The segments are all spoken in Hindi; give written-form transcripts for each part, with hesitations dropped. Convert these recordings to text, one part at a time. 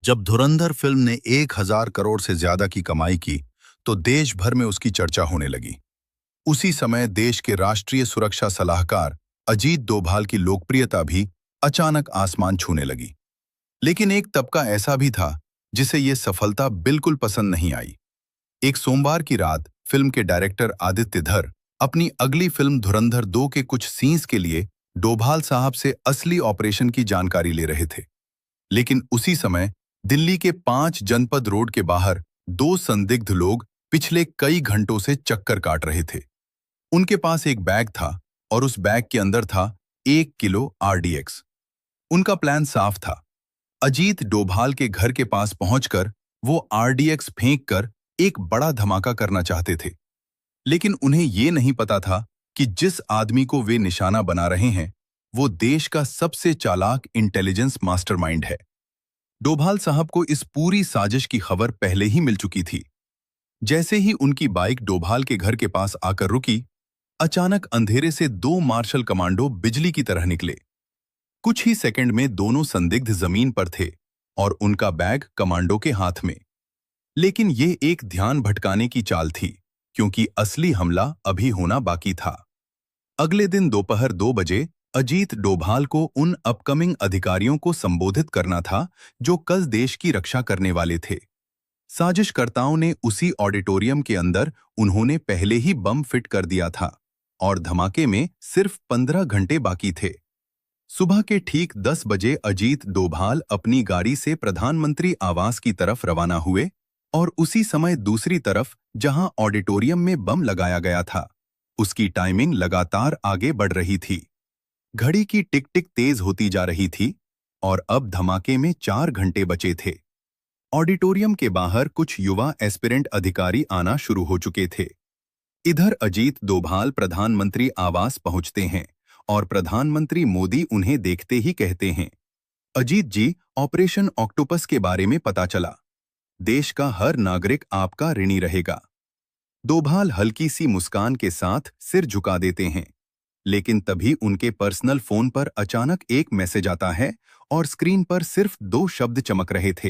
जब धुरंधर फिल्म ने 1,000 करोड़ से ज्यादा की कमाई की, तो देश भर में उसकी चर्चा होने लगी। उसी समय देश के राष्ट्रीय सुरक्षा सलाहकार अजीत डोभाल की लोकप्रियता भी अचानक आसमान छूने लगी। लेकिन एक तबका ऐसा भी था जिसे ये सफलता बिल्कुल पसंद नहीं आई। एक सोमवार की रात फिल्म के डायरेक्टर आदित्य धर अपनी अगली फिल्म धुरंधर 2 के कुछ सीन्स के लिए डोभाल साहब से असली ऑपरेशन की जानकारी ले रहे थे। लेकिन उसी समय दिल्ली के 5 जनपद रोड के बाहर दो संदिग्ध लोग पिछले कई घंटों से चक्कर काट रहे थे। उनके पास एक बैग था और उस बैग के अंदर था 1 किलो आरडीएक्स। उनका प्लान साफ था। अजीत डोभाल के घर के पास पहुंचकर वो आरडीएक्स फेंक कर एक बड़ा धमाका करना चाहते थे। लेकिन उन्हें ये नहीं पता था कि जिस आदमी को वे निशाना बना रहे हैं, वो देश का सबसे चालाक इंटेलिजेंस मास्टरमाइंड है। डोभाल साहब को इस पूरी साजिश की खबर पहले ही मिल चुकी थी। जैसे ही उनकी बाइक डोभाल के घर के पास आकर रुकी, अचानक अंधेरे से दो मार्शल कमांडो बिजली की तरह निकले। कुछ ही सेकंड में दोनों संदिग्ध जमीन पर थे और उनका बैग कमांडो के हाथ में। लेकिन ये एक ध्यान भटकाने की चाल थी, क्योंकि असली हमला अभी होना बाकी था। अगले दिन दोपहर 2 बजे अजीत डोभाल को उन अपकमिंग अधिकारियों को संबोधित करना था जो कल देश की रक्षा करने वाले थे। साजिशकर्ताओं ने उसी ऑडिटोरियम के अंदर उन्होंने पहले ही बम फिट कर दिया था और धमाके में सिर्फ 15 घंटे बाकी थे। सुबह के ठीक 10 बजे अजीत डोभाल अपनी गाड़ी से प्रधानमंत्री आवास की तरफ रवाना हुए और उसी समय दूसरी तरफ जहां ऑडिटोरियम में बम लगाया गया था, उसकी टाइमिंग लगातार आगे बढ़ रही थी। घड़ी की टिक टिक तेज होती जा रही थी और अब धमाके में 4 घंटे बचे थे। ऑडिटोरियम के बाहर कुछ युवा एस्पिरेंट अधिकारी आना शुरू हो चुके थे। इधर अजीत डोभाल प्रधानमंत्री आवास पहुंचते हैं और प्रधानमंत्री मोदी उन्हें देखते ही कहते हैं, अजीत जी, ऑपरेशन ऑक्टोपस के बारे में पता चला। देश का हर नागरिक आपका ऋणी रहेगा। डोभाल हल्की सी मुस्कान के साथ सिर झुका देते हैं। लेकिन तभी उनके पर्सनल फोन पर अचानक एक मैसेज आता है और स्क्रीन पर सिर्फ 2 शब्द चमक रहे थे,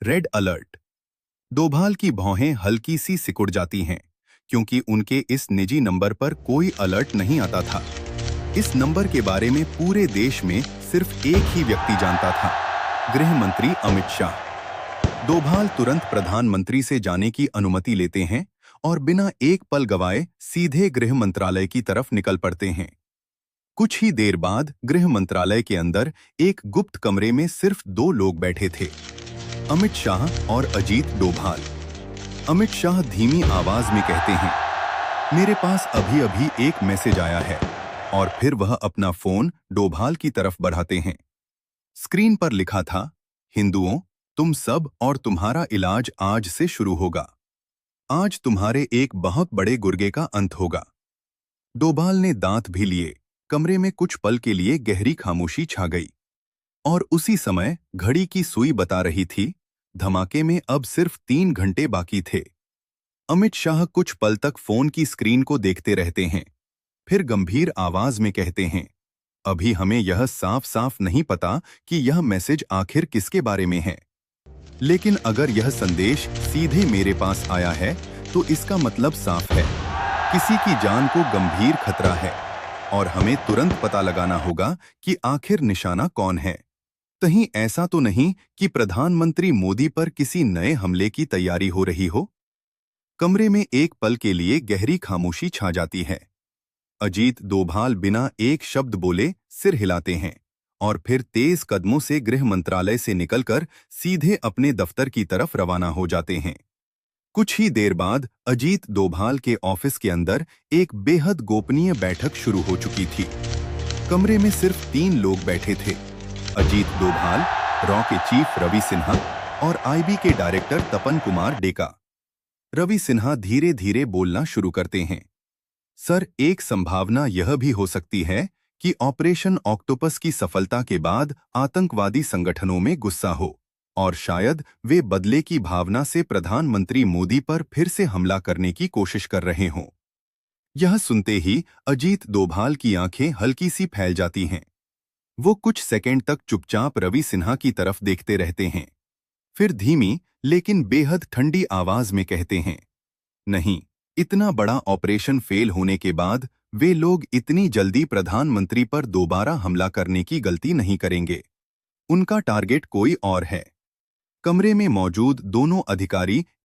रेड अलर्ट। डोभाल की भौहें हल्की सी सिकुड़ जाती हैं, क्योंकि उनके इस निजी नंबर पर कोई अलर्ट नहीं आता था। इस नंबर के बारे में पूरे देश में सिर्फ एक ही व्यक्ति जानता था, गृह मंत्री अमित शाह। डोभाल तुरंत प्रधानमंत्री से जाने की अनुमति लेते हैं और बिना एक पल गवाए सीधे गृह मंत्रालय की तरफ निकल पड़ते हैं। कुछ ही देर बाद गृह मंत्रालय के अंदर एक गुप्त कमरे में सिर्फ 2 लोग बैठे थे, अमित शाह और अजीत डोभाल। अमित शाह धीमी आवाज में कहते हैं, मेरे पास अभी अभी एक मैसेज आया है, और फिर वह अपना फोन डोभाल की तरफ बढ़ाते हैं। स्क्रीन पर लिखा था, हिंदुओं, तुम सब और तुम्हारा इलाज आज से शुरू होगा। आज तुम्हारे एक बहुत बड़े गुर्गे का अंत होगा। डोभाल ने दांत भी लिए। कमरे में कुछ पल के लिए गहरी खामोशी छा गई और उसी समय घड़ी की सुई बता रही थी, धमाके में अब सिर्फ 3 घंटे बाकी थे। अमित शाह कुछ पल तक फोन की स्क्रीन को देखते रहते हैं, फिर गंभीर आवाज में कहते हैं, अभी हमें यह साफ साफ नहीं पता कि यह मैसेज आखिर किसके बारे में है। लेकिन अगर यह संदेश सीधे मेरे पास आया है, तो इसका मतलब साफ है, किसी की जान को गंभीर खतरा है और हमें तुरंत पता लगाना होगा कि आखिर निशाना कौन है। कहीं ऐसा तो नहीं कि प्रधानमंत्री मोदी पर किसी नए हमले की तैयारी हो रही हो। कमरे में एक पल के लिए गहरी खामोशी छा जाती है। अजीत डोभाल बिना एक शब्द बोले सिर हिलाते हैं और फिर तेज कदमों से गृह मंत्रालय से निकलकर सीधे अपने दफ्तर की तरफ रवाना हो जाते हैं। कुछ ही देर बाद अजीत डोभाल के ऑफिस के अंदर एक बेहद गोपनीय बैठक शुरू हो चुकी थी। कमरे में सिर्फ 3 लोग बैठे थे, अजीत डोभाल, रॉ के चीफ रवि सिन्हा और आईबी के डायरेक्टर तपन कुमार डेका। रवि सिन्हा धीरे धीरे बोलना शुरू करते हैं, सर, एक संभावना यह भी हो सकती है कि ऑपरेशन ऑक्टोपस की सफलता के बाद आतंकवादी संगठनों में गुस्सा हो और शायद वे बदले की भावना से प्रधानमंत्री मोदी पर फिर से हमला करने की कोशिश कर रहे हों। यह सुनते ही अजीत डोभाल की आंखें हल्की सी फैल जाती हैं। वो कुछ सेकंड तक चुपचाप रवि सिन्हा की तरफ देखते रहते हैं, फिर धीमी लेकिन बेहद ठंडी आवाज में कहते हैं, नहीं, इतना बड़ा ऑपरेशन फेल होने के बाद वे लोग इतनी जल्दी प्रधानमंत्री पर दोबारा हमला करने की गलती नहीं करेंगे। उनका टारगेट कोई और है। कमरे में मौजूद दोनों अधिकारी